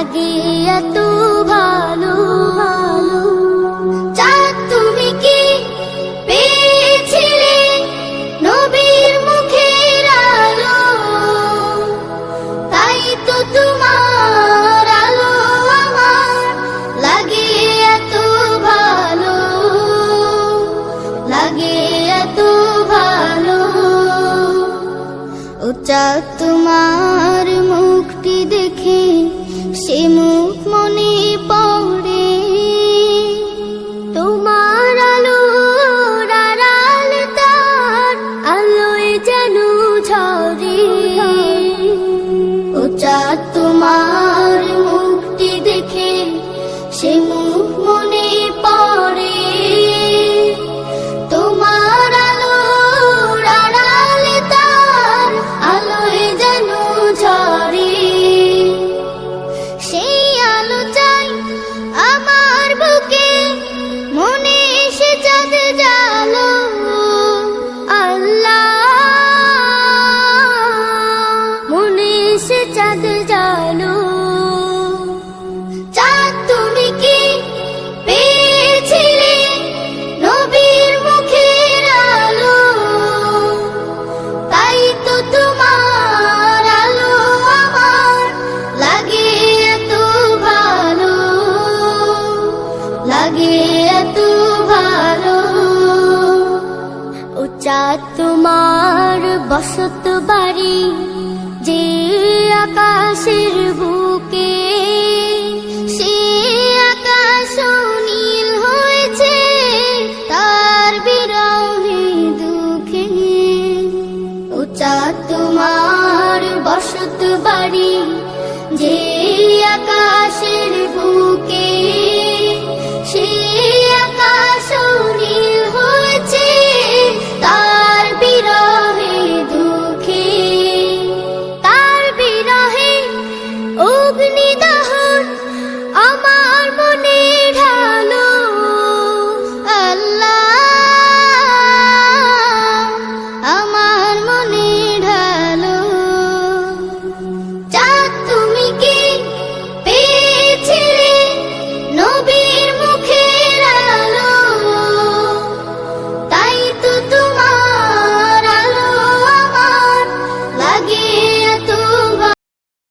লাগে এত ভালো। চাঁদ তুমি কি পেয়েছিলে নবীর মুখের আলো, তাই তো তোমার আলো আমার লাগে এত ভালো, লাগে এত ভালো। ও চাঁদ তোমার মুখটি দেখে সে মুখ মনে পড়ে, তোমার আলোর আড়াল তার আলোয় যেন ঝরে। ও চাঁদ তোমার মুখটি দেখে সে মুখ মনে পড়ে, তোমার আলোর আড়াল তার আলোয় যেন ঝরে। সেই আলো চাই আমার বুকে, মনে এসে চাঁদ জালো। আল্লাহ, মনে এসে চাঁদ জালো। চাঁদ তুমি কি পেয়েছিলে নবীর মুখের আলো, তাই তো তোমার আলো আমার লাগে এত ভালো, লাগে এত ভালো। ও চাঁদ তোমার বসত বাড়ি যে আকাশের বুকে, সে আকাশ নীল হয়েছে তার বিরহে দুঃখে। ও চাঁদ তোমার বসত বাড়ি যে আকাশের বুকে,